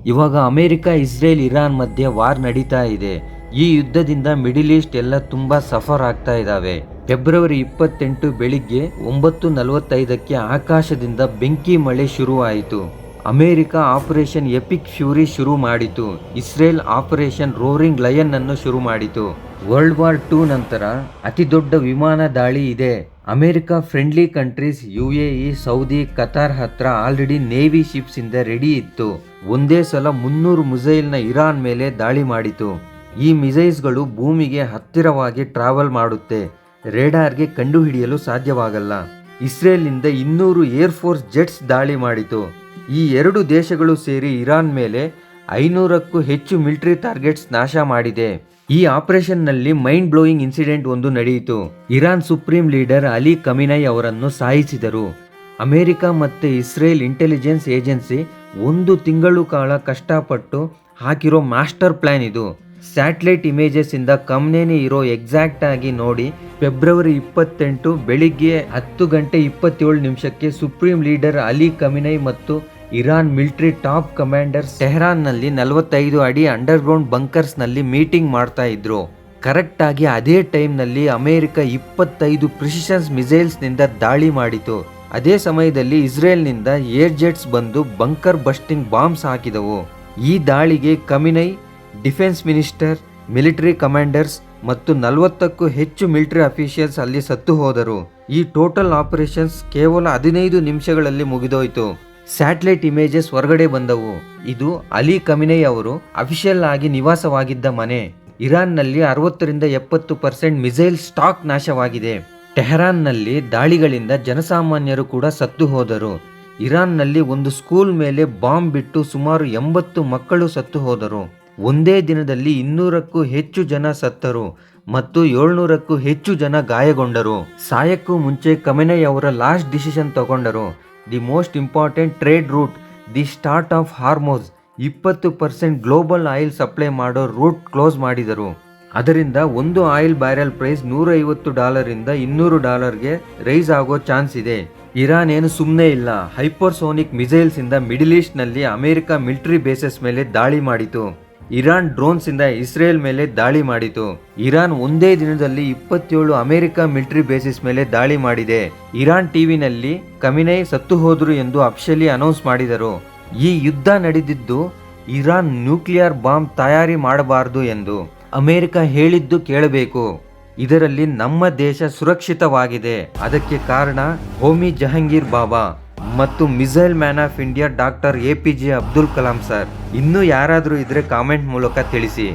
ಇವಾಗ America, Israel, Iran ಮಧ್ಯೆ war ನಡೀತಾ ಇದೆ. ಈ ಯುದ್ಧದಿಂದ ಮಿಡಿಲ್ ಈಸ್ಟ್ ಎಲ್ಲ ತುಂಬಾ ಸಫರ್ ಆಗ್ತಾ ಇದ್ದಾವೆ. ಫೆಬ್ರವರಿ 28 ಬೆಳಿಗ್ಗೆ 9:45ಕ್ಕೆ ಆಕಾಶದಿಂದ ಬೆಂಕಿ ಮಳೆ ಶುರುವಾಯಿತು. ಅಮೆರಿಕ ಆಪರೇಷನ್ ಎಪಿಕ್ ಫ್ಯೂರಿ ಶುರು ಮಾಡಿತು. ಇಸ್ರೇಲ್ ಆಪರೇಷನ್ ರೋರಿಂಗ್ ಲಯನ್ ಅನ್ನು ಶುರು ಮಾಡಿತು. ವರ್ಲ್ಡ್ ವಾರ್ 2 ನಂತರ ಅತಿ ದೊಡ್ಡ ವಿಮಾನ ದಾಳಿ ಇದೆ. America friendly countries UAE, Saudi, Qatar ಹತ್ರ ಆಲ್ರೆಡಿ ನೇವಿ ಶಿಪ್ಸ್ ಇಂದ ರೆಡಿ ಇತ್ತು. ಒಂದೇ ಸಲ 300 ಮಿಸೈಲ್ನ ಇರಾನ್ ಮೇಲೆ ದಾಳಿ ಮಾಡಿತು. ಈ ಮಿಸೈಲ್ಸ್ಗಳು ಭೂಮಿಗೆ ಹತ್ತಿರವಾಗಿ ಟ್ರಾವೆಲ್ ಮಾಡುತ್ತೆ. ರೇಡಾರ್ಗೆ ಕಂಡುಹಿಡಿಯಲು ಸಾಧ್ಯವಾಗಲ್ಲ. ಇಸ್ರೇಲ್ನಿಂದ 200 ಏರ್ಫೋರ್ಸ್ ಜೆಟ್ಸ್ ದಾಳಿ ಮಾಡಿತು. ಈ ಎರಡು ದೇಶಗಳು ಸೇರಿ ಇರಾನ್ ಮೇಲೆ 500ಕ್ಕೂ ಹೆಚ್ಚು ಮಿಲಿಟರಿ ಟಾರ್ಗೆಟ್ಸ್ ನಾಶ ಮಾಡಿದೆ. ಈ ಆಪರೇಷನ್ನಲ್ಲಿ ಮೈಂಡ್ ಬ್ಲೋಯಿಂಗ್ ಇನ್ಸಿಡೆಂಟ್ ಒಂದು ನಡೆಯಿತು. ಇರಾನ್ ಸುಪ್ರೀಂ ಲೀಡರ್ ಅಲಿ ಖಮೀನೈ ಅವರನ್ನು ಸಾಯಿಸಿದರು. ಅಮೆರಿಕ ಮತ್ತು ಇಸ್ರೇಲ್ ಇಂಟೆಲಿಜೆನ್ಸ್ ಏಜೆನ್ಸಿ 1 ತಿಂಗಳು ಕಾಲ ಕಷ್ಟಪಟ್ಟು ಹಾಕಿರೋ ಮಾಸ್ಟರ್ ಪ್ಲಾನ್ ಇದು. ಸ್ಯಾಟಲೈಟ್ ಇಮೇಜಸ್ ಇಂದ ಖಮೀನೈ ಇರೋ ಎಕ್ಸಾಕ್ಟ್ ಆಗಿ ನೋಡಿ. ಫೆಬ್ರವರಿ 28 ಬೆಳಿಗ್ಗೆ 10:27 ಸುಪ್ರೀಂ ಲೀಡರ್ ಅಲಿ ಖಮೀನೈ ಮತ್ತು ಇರಾನ್ ಮಿಲಿಟರಿ ಟಾಪ್ ಕಮಾಂಡರ್ಸ್ ಟೆಹರಾನ್ನಲ್ಲಿ 45 ಅಡಿ ಅಂಡರ್ಗ್ರೌಂಡ್ ಬಂಕರ್ಸ್ನಲ್ಲಿ ಮೀಟಿಂಗ್ ಮಾಡ್ತಾ ಇದ್ರು. ಕರೆಕ್ಟ್ ಆಗಿ ಅದೇ ಟೈಮ್ನಲ್ಲಿ ಅಮೆರಿಕ 25 ಪ್ರಿಸಿಷನ್ ಮಿಸೈಲ್ಸ್ನಿಂದ ದಾಳಿ ಮಾಡಿತು. ಅದೇ ಸಮಯದಲ್ಲಿ ಇಸ್ರೇಲ್ನಿಂದ ಏರ್ ಜೆಟ್ಸ್ ಬಂದು ಬಂಕರ್ ಬಸ್ಟಿಂಗ್ ಬಾಂಬ್ಸ್ ಹಾಕಿದವು. ಈ ದಾಳಿಗೆ ಖಮೀನೈ, ಡಿಫೆನ್ಸ್ ಮಿನಿಸ್ಟರ್, ಮಿಲಿಟರಿ ಕಮಾಂಡರ್ಸ್ ಮತ್ತು 40ಕ್ಕೂ ಹೆಚ್ಚು ಮಿಲಿಟರಿ ಅಫಿಷಿಯಲ್ಸ್ ಅಲ್ಲಿ ಸತ್ತು ಹೋದರು. ಈ ಟೋಟಲ್ ಆಪರೇಷನ್ಸ್ ಕೇವಲ 15 ನಿಮಿಷಗಳಲ್ಲಿ ಮುಗಿದೋಯ್ತು. ಸ್ಯಾಟಲೈಟ್ ಇಮೇಜಸ್ ಹೊರಗಡೆ ಬಂದವು. ಇದು ಅಲಿ ಖಮೀನೈ ಅವರು ಅಫಿಷಿಯಲ್ ಆಗಿ ನಿವಾಸವಾಗಿದ್ದ ಮನೆ. ಇರಾನ್ನಲ್ಲಿ 60ರಿಂದ 70% ಮಿಸೈಲ್ ಸ್ಟಾಕ್ ನಾಶವಾಗಿದೆ. ಟೆಹರಾನ್ನಲ್ಲಿ ದಾಳಿಗಳಿಂದ ಜನಸಾಮಾನ್ಯರು ಕೂಡ ಸತ್ತು ಹೋದರು. ಇರಾನ್ನಲ್ಲಿ ಒಂದು ಸ್ಕೂಲ್ ಮೇಲೆ ಬಾಂಬ್ ಬಿಟ್ಟು ಸುಮಾರು 80 ಮಕ್ಕಳು ಸತ್ತು ಹೋದರು. ಒಂದೇ ದಿನದಲ್ಲಿ 200ಕ್ಕೂ ಹೆಚ್ಚು ಜನ ಸತ್ತರು ಮತ್ತು 700ಕ್ಕೂ ಹೆಚ್ಚು ಜನ ಗಾಯಗೊಂಡರು. ಸಾಯಕ್ಕೂ ಮುಂಚೆ ಖಮೀನೈ ಅವರ ಲಾಸ್ಟ್ ಡಿಸಿಷನ್ ತಗೊಂಡರು. The most important trade route, the strait of Hormuz, 20% global oil supply ಮಾಡೋ ರೂಟ್ ಕ್ಲೋಸ್ ಮಾಡಿದರು. ಅದರಿಂದ ಒಂದು ಆಯಿಲ್ ಬ್ಯಾರೆಲ್ ಪ್ರೈಸ್ $150 ಇಂದ $200ಗೆ ರೈಸ್ ಆಗೋ ಚಾನ್ಸ್ ಇದೆ. ಇರಾನ್ ಏನು ಸುಮ್ಮನೆ ಇಲ್ಲ. ಹೈಪರ್ಸೋನಿಕ್ ಮಿಸೈಲ್ಸ್ ಇಂದ ಮಿಡಿಲ್ ಈಸ್ಟ್ ನಲ್ಲಿ ಅಮೆರಿಕ ಮಿಲಿಟರಿ ಬೇಸಸ್ ಮೇಲೆ ದಾಳಿ ಮಾಡಿತು. ಇರಾನ್ ಡ್ರೋನ್ಸ್ ಇಂದ ಇಸ್ರೇಲ್ ಮೇಲೆ ದಾಳಿ ಮಾಡಿತು. ಇರಾನ್ ಒಂದೇ ದಿನದಲ್ಲಿ 27 ಅಮೆರಿಕ ಮಿಲಿಟರಿ ಬೇಸಿಸ್ ಮೇಲೆ ದಾಳಿ ಮಾಡಿದೆ. ಇರಾನ್ ಟಿವಿನಲ್ಲಿ ಖಮೀನೈ ಸತ್ತು ಹೋದ್ರು ಎಂದು ಅಫಿಷಿಯಲಿ ಅನೌನ್ಸ್ ಮಾಡಿದರು. ಈ ಯುದ್ಧ ನಡೆದಿದ್ದು ಇರಾನ್ ನ್ಯೂಕ್ಲಿಯರ್ ಬಾಂಬ್ ತಯಾರಿ ಮಾಡಬಾರದು ಎಂದು. ಅಮೆರಿಕ ಹೇಳಿದ್ದು ಕೇಳಬೇಕು. ಇದರಲ್ಲಿ ನಮ್ಮ ದೇಶ ಸುರಕ್ಷಿತವಾಗಿದೆ. ಅದಕ್ಕೆ ಕಾರಣ ಹೋಮಿ ಜಹಂಗೀರ್ ಬಾಬಾ ಮತ್ತು missile man of India doctor APJ Abdul Kalam sir. ಇನ್ನೂ ಯಾರಾದರೂ ಇದ್ರೆ ಕಾಮೆಂಟ್ ಮೂಲಕ ತಿಳಿಸಿ.